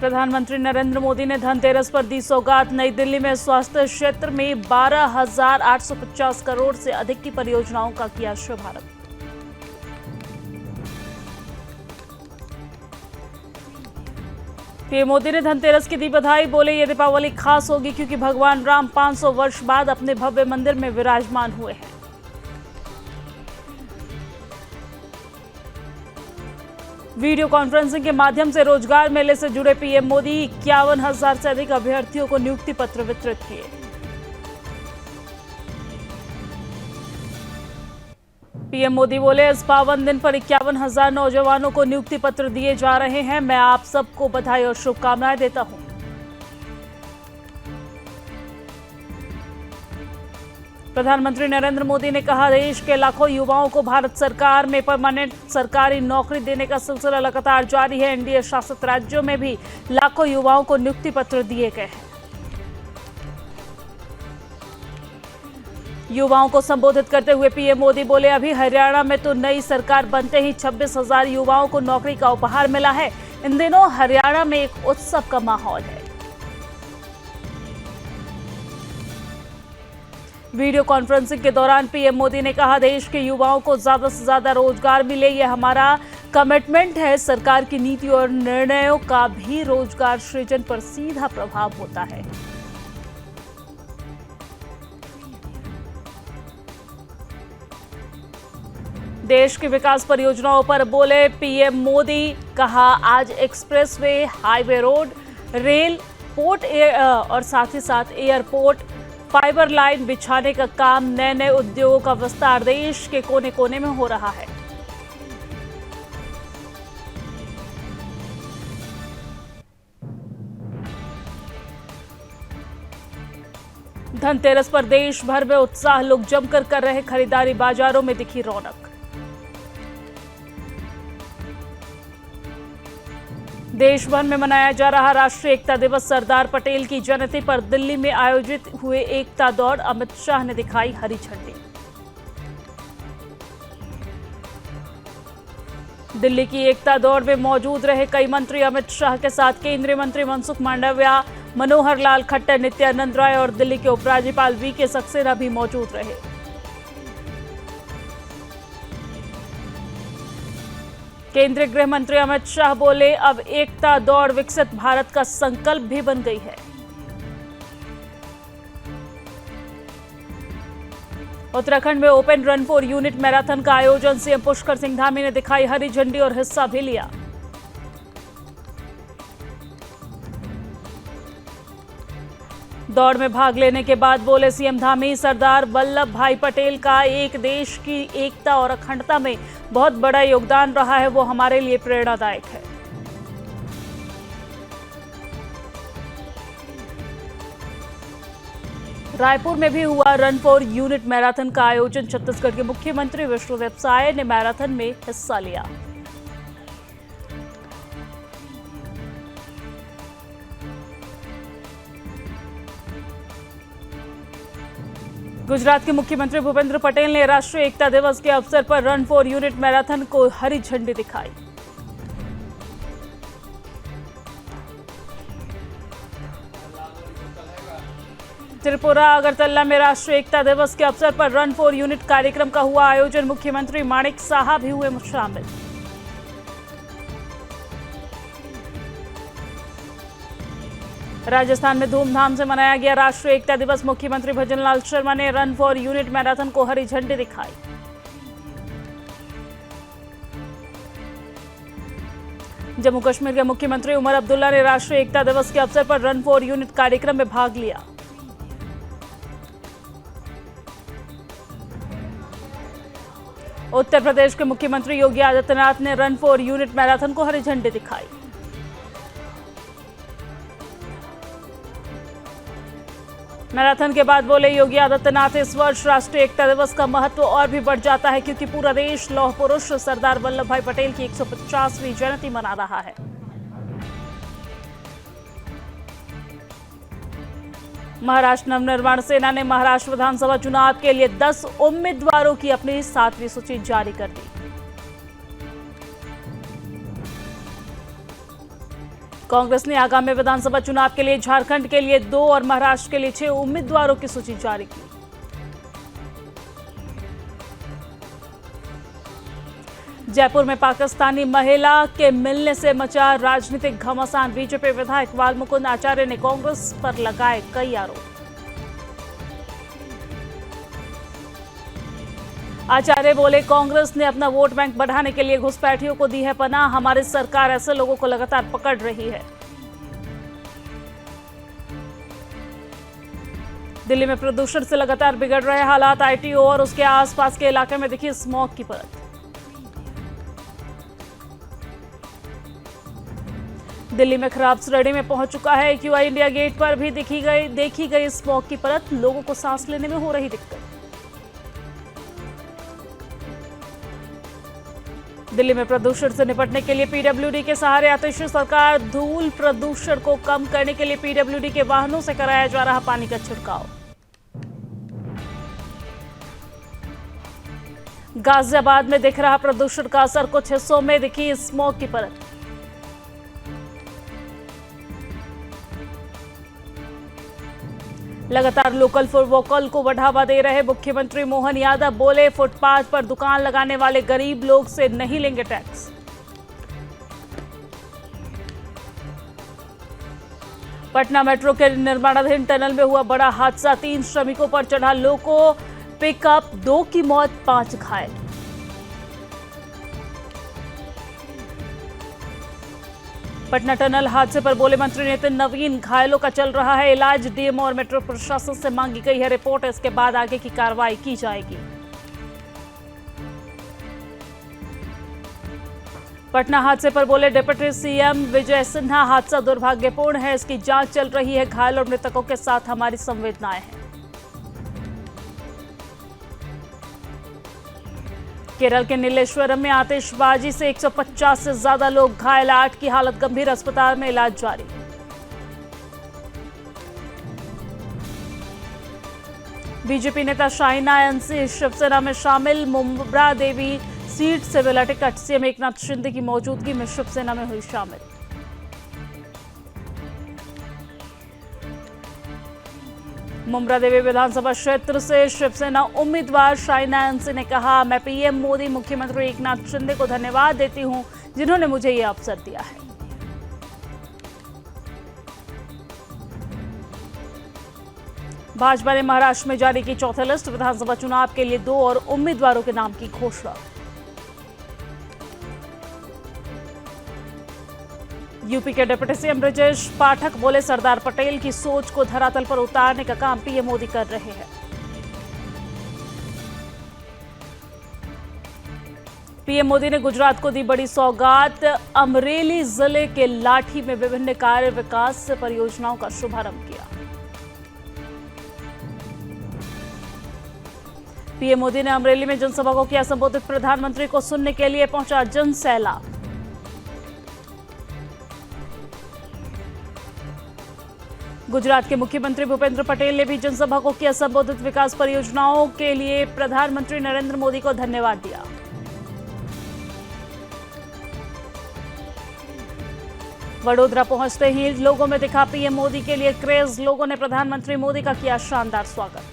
प्रधानमंत्री नरेंद्र मोदी ने धनतेरस पर दी सौगात। नई दिल्ली में स्वास्थ्य क्षेत्र में 12,850 करोड़ से अधिक की परियोजनाओं का किया शुभारंभ। पीएम मोदी ने धनतेरस की दी बधाई। बोले ये दीपावली खास होगी क्योंकि भगवान राम 500 वर्ष बाद अपने भव्य मंदिर में विराजमान हुए हैं। वीडियो कॉन्फ्रेंसिंग के माध्यम से रोजगार मेले से जुड़े पीएम मोदी 51,000 से अधिक अभ्यर्थियों को नियुक्ति पत्र वितरित किए। पीएम मोदी बोले इस पावन दिन पर 51,000 नौजवानों को नियुक्ति पत्र दिए जा रहे हैं। मैं आप सबको बधाई और शुभकामनाएं देता हूं। प्रधानमंत्री नरेंद्र मोदी ने कहा देश के लाखों युवाओं को भारत सरकार में परमानेंट सरकारी नौकरी देने का सिलसिला लगातार जारी है। एनडीए शासित राज्यों में भी लाखों युवाओं को नियुक्ति पत्र दिए गए हैं। युवाओं को संबोधित करते हुए पीएम मोदी बोले अभी हरियाणा में तो नई सरकार बनते ही 26,000 युवाओं को नौकरी का उपहार मिला है। इन दिनों हरियाणा में एक उत्सव का माहौल है। वीडियो कॉन्फ्रेंसिंग के दौरान पीएम मोदी ने कहा देश के युवाओं को ज्यादा से ज्यादा रोजगार मिले, यह हमारा कमिटमेंट है। सरकार की नीति और निर्णयों का भी रोजगार सृजन पर सीधा प्रभाव होता है। देश की विकास परियोजनाओं पर बोले पीएम मोदी। कहा आज expressway, highway road, rail, port और साथ ही साथ एयरपोर्ट, फाइबर लाइन बिछाने का काम, नए नए उद्योगों का विस्तार देश के कोने कोने में हो रहा है। धनतेरस पर देश भर में उत्साह, लोग जमकर कर रहे खरीदारी, बाजारों में दिखी रौनक। देश भर में मनाया जा रहा राष्ट्रीय एकता दिवस। सरदार पटेल की जयंती पर दिल्ली में आयोजित हुए एकता दौड़, अमित शाह ने दिखाई हरी झंडी। दिल्ली की एकता दौड़ में मौजूद रहे कई मंत्री। अमित शाह के साथ केंद्रीय मंत्री मनसुख मांडविया, मनोहर लाल खट्टर, नित्यानंद राय और दिल्ली के उपराज्यपाल वीके सक्सेना भी मौजूद रहे। केंद्रीय गृह मंत्री अमित शाह बोले अब एकता दौड़ विकसित भारत का संकल्प भी बन गई है। उत्तराखंड में open run for unit marathon का आयोजन। सीएम पुष्कर सिंह धामी ने दिखाई हरी झंडी और हिस्सा भी लिया। दौड़ में भाग लेने के बाद बोले सीएम धामी सरदार वल्लभ भाई पटेल का एक देश की एकता और अखंडता में बहुत बड़ा योगदान रहा है, वो हमारे लिए प्रेरणादायक है। रायपुर में भी हुआ रन फॉर यूनिट मैराथन का आयोजन। छत्तीसगढ़ के मुख्यमंत्री विष्णुदेव साय ने मैराथन में हिस्सा लिया। गुजरात के मुख्यमंत्री भूपेंद्र पटेल ने राष्ट्रीय एकता दिवस के अवसर पर रन फॉर यूनिट मैराथन को हरी झंडी दिखाई। त्रिपुरा अगरतला में राष्ट्रीय एकता दिवस के अवसर पर रन फॉर यूनिट कार्यक्रम का हुआ आयोजन। मुख्यमंत्री माणिक साहा भी हुए शामिल। राजस्थान में धूमधाम से मनाया गया राष्ट्रीय एकता दिवस। मुख्यमंत्री भजनलाल शर्मा ने रन फॉर यूनिट मैराथन को हरी झंडी दिखाई। जम्मू कश्मीर के मुख्यमंत्री उमर अब्दुल्ला ने राष्ट्रीय एकता दिवस के अवसर पर रन फॉर यूनिट कार्यक्रम में भाग लिया। उत्तर प्रदेश के मुख्यमंत्री योगी आदित्यनाथ ने रन फॉर यूनिट मैराथन को हरी झंडी दिखाई। मैराथन के बाद बोले योगी आदित्यनाथ इस वर्ष राष्ट्रीय एकता दिवस का महत्व और भी बढ़ जाता है क्योंकि पूरा देश लौह पुरुष सरदार वल्लभ भाई पटेल की 150वीं जयंती मना रहा है। महाराष्ट्र नवनिर्माण सेना ने महाराष्ट्र विधानसभा चुनाव के लिए 10 उम्मीदवारों की अपनी 7वीं सूची जारी कर दी। कांग्रेस ने आगामी विधानसभा चुनाव के लिए झारखंड के लिए 2 और महाराष्ट्र के लिए 6 उम्मीदवारों की सूची जारी की। जयपुर में पाकिस्तानी महिला के मिलने से मचा राजनीतिक घमासान। बीजेपी विधायक वालमुकुंद आचार्य ने कांग्रेस पर लगाए कई आरोप। आचार्य बोले, कांग्रेस ने अपना वोट बैंक बढ़ाने के लिए घुसपैठियों को दी है पनाह। हमारी सरकार ऐसे लोगों को लगातार पकड़ रही है। दिल्ली में प्रदूषण से लगातार बिगड़ रहे हालात। आईटीओ और उसके आसपास के इलाके में दिखी स्मॉग की परत। दिल्ली में खराब श्रेणी में पहुंच चुका है एक्यूआई। इंडिया गेट पर भी देखी गई स्मॉग की परत। लोगों को सांस लेने में हो रही दिक्कत। दिल्ली में प्रदूषण से निपटने के लिए पीडब्ल्यूडी के सहारे आतिशी सरकार। धूल प्रदूषण को कम करने के लिए पीडब्ल्यूडी के वाहनों से कराया जा रहा पानी का छिड़काव। गाजियाबाद में दिख रहा प्रदूषण का असर। कुछ हिस्सों में दिखी स्मॉग की परत। लगातार लोकल फॉर वोकल को बढ़ावा दे रहे मुख्यमंत्री मोहन यादव बोले, फुटपाथ पर दुकान लगाने वाले गरीब लोग से नहीं लेंगे टैक्स। पटना मेट्रो के निर्माणाधीन टनल में हुआ बड़ा हादसा। 3 श्रमिकों पर चढ़ा लोको पिकअप, 2 की मौत, 5 घायल। पटना टनल हादसे पर बोले मंत्री नितिन नवीन, घायलों का चल रहा है इलाज। डीएम और मेट्रो प्रशासन से मांगी गई है रिपोर्ट। इसके बाद आगे की कार्रवाई की जाएगी। पटना हादसे पर बोले डिप्टी सीएम विजय सिन्हा, हादसा दुर्भाग्यपूर्ण है, इसकी जांच चल रही है। घायल और मृतकों के साथ हमारी संवेदनाएं हैं। केरल के नीलेश्वरम में आतिशबाजी से 150 से ज्यादा लोग घायल। 8 की हालत गंभीर, अस्पताल में इलाज जारी। बीजेपी नेता शाहिना एनसी शिवसेना में शामिल। मुंब्रा देवी सीट से मिला टिकट। सीएम एकनाथ शिंदे की मौजूदगी में शिवसेना में हुई शामिल। मुंब्रा देवी विधानसभा क्षेत्र से शिवसेना उम्मीदवार शाहिना एनसी ने कहा, मैं पीएम मोदी, मुख्यमंत्री एकनाथ शिंदे को धन्यवाद देती हूं जिन्होंने मुझे यह अवसर दिया है। भाजपा ने महाराष्ट्र में जारी की चौथी लिस्ट। विधानसभा चुनाव के लिए 2 और उम्मीदवारों के नाम की घोषणा। यूपी के डिप्टी सीएम ब्रजेश पाठक बोले, सरदार पटेल की सोच को धरातल पर उतारने का काम पीएम मोदी कर रहे हैं। पीएम मोदी ने गुजरात को दी बड़ी सौगात। अमरेली जिले के लाठी में विभिन्न कार्य विकास परियोजनाओं का शुभारंभ किया। पीएम मोदी ने अमरेली में जनसभा को किया संबोधित। प्रधानमंत्री को सुनने के लिए पहुंचा जन सैलाब। गुजरात के मुख्यमंत्री भूपेंद्र पटेल ने भी जनसभा को किया संबोधित। विकास परियोजनाओं के लिए प्रधानमंत्री नरेंद्र मोदी को धन्यवाद दिया। वडोदरा पहुंचते ही लोगों में दिखा पीएम मोदी के लिए क्रेज। लोगों ने प्रधानमंत्री मोदी का किया शानदार स्वागत।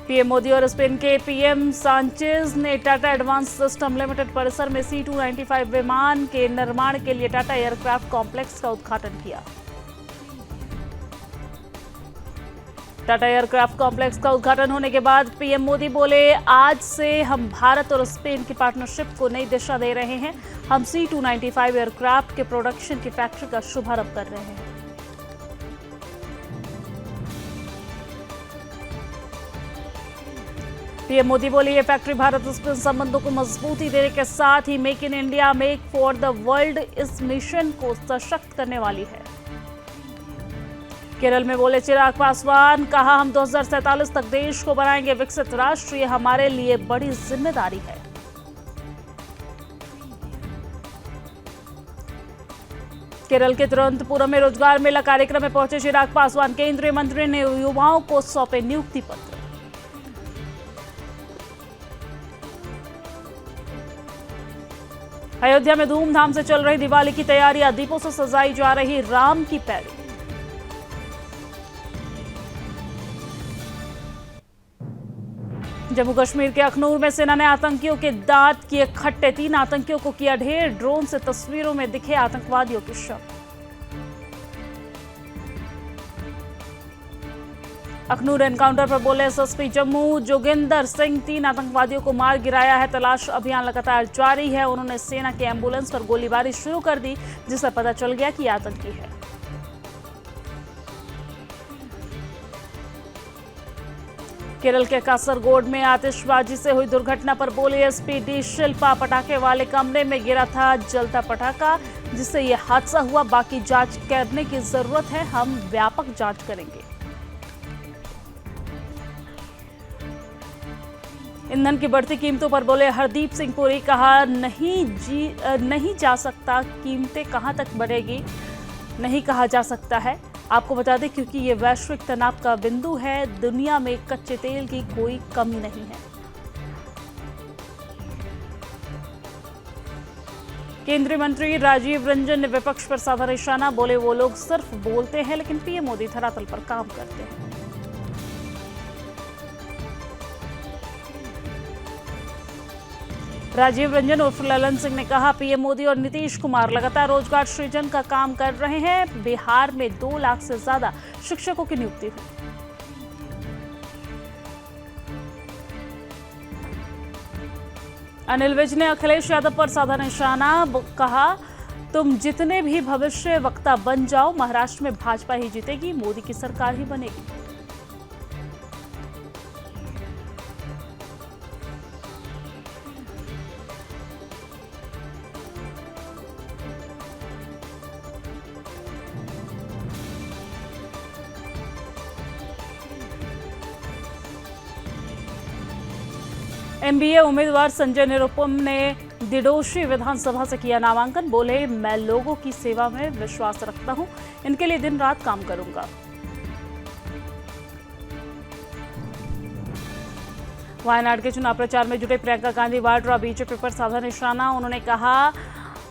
पीएम मोदी और स्पेन के पीएम सांचेज ने टाटा एडवांस सिस्टम लिमिटेड परिसर में C-295 विमान के निर्माण के लिए टाटा एयरक्राफ्ट कॉम्प्लेक्स का उद्घाटन किया। टाटा एयरक्राफ्ट कॉम्प्लेक्स का उद्घाटन होने के बाद पीएम मोदी बोले, आज से हम भारत और स्पेन की पार्टनरशिप को नई दिशा दे रहे हैं। हम C-295 एयरक्राफ्ट के प्रोडक्शन की फैक्ट्री का शुभारंभ कर रहे हैं। पीएम मोदी बोले, ये फैक्ट्री भारत स्पेन संबंधों को मजबूती देने के साथ ही make in India make for the world इस मिशन को सशक्त करने वाली है। केरल में बोले चिराग पासवान, कहा हम 2047 तक देश को बनाएंगे विकसित राष्ट्र, ये हमारे लिए बड़ी जिम्मेदारी है। केरल के तिरुवनंतपुरम में रोजगार मेला कार्यक्रम में पहुंचे चिराग पासवान। केंद्रीय मंत्री ने युवाओं को सौंपे नियुक्ति पत्र। अयोध्या में धूमधाम से चल रही दिवाली की तैयारियां, दीपों से सजाई जा रही राम की पैड़ी। जम्मू कश्मीर के अखनूर में सेना ने आतंकियों के दांत किए खट्टे, 3 आतंकियों को किया ढेर। ड्रोन से तस्वीरों में दिखे आतंकवादियों के शव। अखनूर एनकाउंटर पर बोले एसएसपी जम्मू जोगिंदर सिंह, 3 आतंकवादियों को मार गिराया है। तलाश अभियान लगातार जारी है। उन्होंने सेना के एम्बुलेंस पर गोलीबारी शुरू कर दी, जिससे पता चल गया कि आतंकी है। केरल के कासरगोड में आतिशबाजी से हुई दुर्घटना पर बोली एसपी डी शिल्पा, पटाखे वाले कमरे में गिरा था जलता पटाखा, जिससे यह हादसा हुआ। बाकी जांच करने की जरूरत है, हम व्यापक जांच करेंगे। ईंधन की बढ़ती कीमतों पर बोले हरदीप सिंह पुरी, कहा नहीं जा सकता कीमतें कहां तक बढ़ेगी, नहीं कहा जा सकता है। आपको बता दें क्योंकि ये वैश्विक तनाव का बिंदु है, दुनिया में कच्चे तेल की कोई कमी नहीं है। केंद्रीय मंत्री राजीव रंजन ने विपक्ष पर साधा निशाना, बोले वो लोग सिर्फ बोलते हैं लेकिन पीएम मोदी धरातल पर काम करते हैं। राजीव रंजन उर्फ ललन सिंह ने कहा पीएम मोदी और नीतीश कुमार लगातार program सृजन का काम कर रहे हैं। बिहार में 2 लाख से ज्यादा शिक्षकों की नियुक्ति हुई। अनिल विज ने अखिलेश यादव पर साधा निशाना, कहा तुम जितने भी भविष्य वक्ता बन जाओ, महाराष्ट्र में भाजपा ही जीतेगी, मोदी की सरकार ही बनेगी। एमबीए उम्मीदवार संजय निरुपम ने दिडोशी विधानसभा से किया नामांकन, बोले मैं लोगों की सेवा में विश्वास रखता हूं, इनके लिए दिन रात काम करूंगा। वायनाड के चुनाव प्रचार में जुटे प्रियंका गांधी वाड्रा बीजेपी पर साधा निशाना। उन्होंने कहा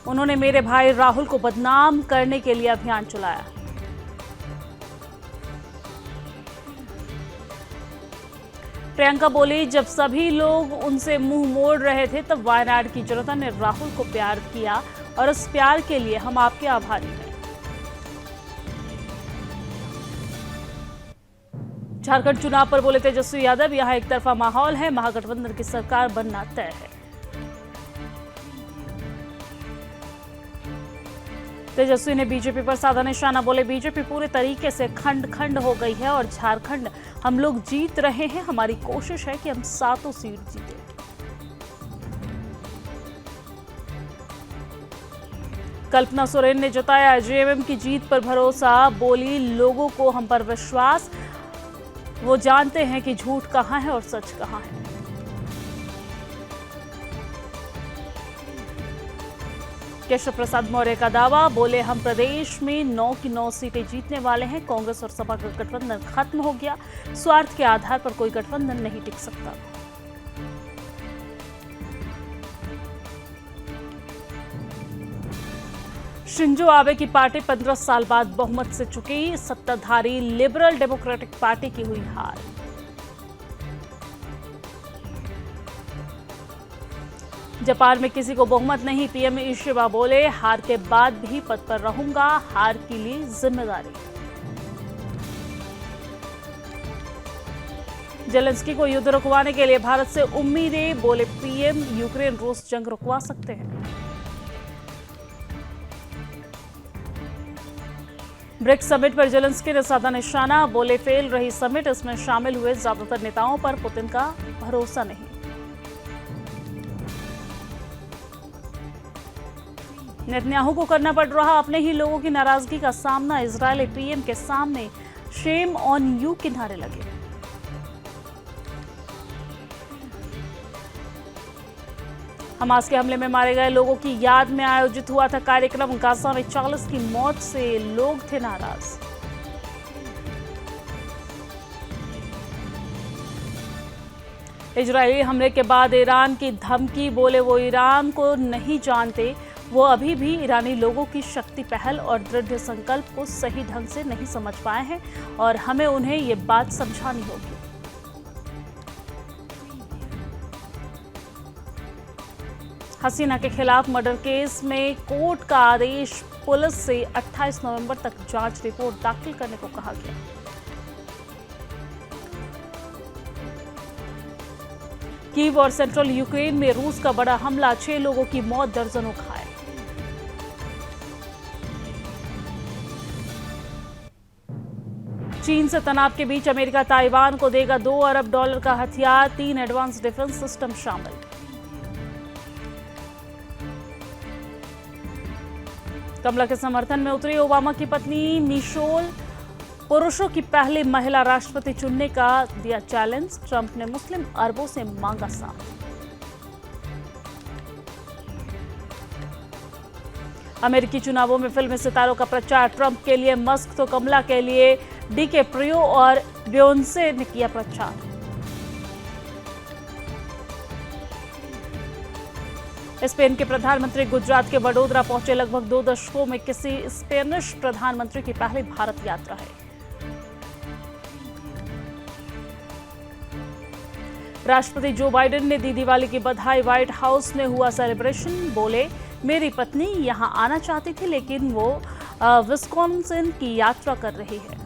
उन्होंने मेरे भाई राहुल को बदनाम करने के लिए अभियान चलाया। प्रियंका बोली जब सभी लोग उनसे मुंह मोड़ रहे थे तब वायनाड की जनता ने राहुल को प्यार किया और उस प्यार के लिए हम आपके आभारी हैं। झारखंड चुनाव पर बोले तेजस्वी यादव, यहां एक तरफा माहौल है, महागठबंधन की सरकार बनना तय है। तेजस्वी ने बीजेपी पर साधा निशाना, बोले बीजेपी पूरे तरीके से खंड खंड हो गई है और झारखंड हम लोग जीत रहे हैं, हमारी कोशिश है कि हम 7 सीट जीतें। कल्पना सोरेन ने जताया जेएमएम की जीत पर भरोसा, बोली लोगों को हम पर विश्वास, वो जानते हैं कि झूठ कहां है और सच कहां है। केशव प्रसाद मौर्य का दावा, बोले हम प्रदेश में 9 की 9 सीटें जीतने वाले हैं, कांग्रेस और सपा का गठबंधन खत्म हो गया, स्वार्थ के आधार पर कोई गठबंधन नहीं टिक सकता। शिंजो आबे की पार्टी 15 साल बाद बहुमत से चुकी, सत्ताधारी लिबरल डेमोक्रेटिक पार्टी की हुई हार। जापान में किसी को बहुमत नहीं, पीएम ईशिबा बोले हार के बाद भी पद पर रहूंगा, हार के लिए जिम्मेदारी। जेलेंस्की को युद्ध रुकवाने के लिए भारत से उम्मीदें, बोले पीएम यूक्रेन रूस जंग रुकवा सकते हैं। ब्रिक्स समिट पर जेलेंस्की ने साधा निशाना, बोले फेल रही समिट, इसमें शामिल हुए ज्यादातर नेताओं पर पुतिन का भरोसा नहीं। नेतन्याहू को करना पड़ रहा अपने ही लोगों की नाराजगी का सामना, इजरायली पीएम के सामने शेम ऑन यू के नारे लगे। हमास के हमले में मारे गए लोगों की याद में आयोजित हुआ था कार्यक्रम, गाजा में 40 की मौत से लोग थे नाराज। इजरायली हमले के बाद ईरान की धमकी, बोले वो ईरान को नहीं जानते, वो अभी भी ईरानी लोगों की शक्ति, पहल और दृढ़ संकल्प को सही ढंग से नहीं समझ पाए हैं और हमें उन्हें ये बात समझानी होगी। हसीना के खिलाफ मर्डर केस में कोर्ट का आदेश, पुलिस से 28 नवंबर तक जांच रिपोर्ट दाखिल करने को कहा गया। कीव और सेंट्रल यूक्रेन में रूस का बड़ा हमला, 6 लोगों की मौत, दर्जनों घायल। चीन से तनाव के बीच अमेरिका ताइवान को देगा $2 अरब का हथियार, 3 एडवांस डिफेंस सिस्टम शामिल। कमला के समर्थन में उतरी ओबामा की पत्नी मिशेल, पुरुषों की पहली महिला राष्ट्रपति चुनने का दिया चैलेंज, ट्रंप ने मुस्लिम अरबों से मांगा साथ। अमेरिकी चुनावों में फिल्मी सितारों का प्रचार, ट्रंप के लिए मस्क तो कमला के लिए डिकैप्रियो और बियोंसे ने किया प्रचार। स्पेन के प्रधानमंत्री गुजरात के वडोदरा पहुंचे, लगभग 2 दशकों में किसी स्पेनिश प्रधानमंत्री की पहली भारत यात्रा है। राष्ट्रपति जो बाइडेन ने दी दिवाली की बधाई, व्हाइट हाउस में हुआ सेलिब्रेशन, बोले मेरी पत्नी यहां आना चाहती थी लेकिन वो विस्कॉन्सिन की यात्रा कर रही है।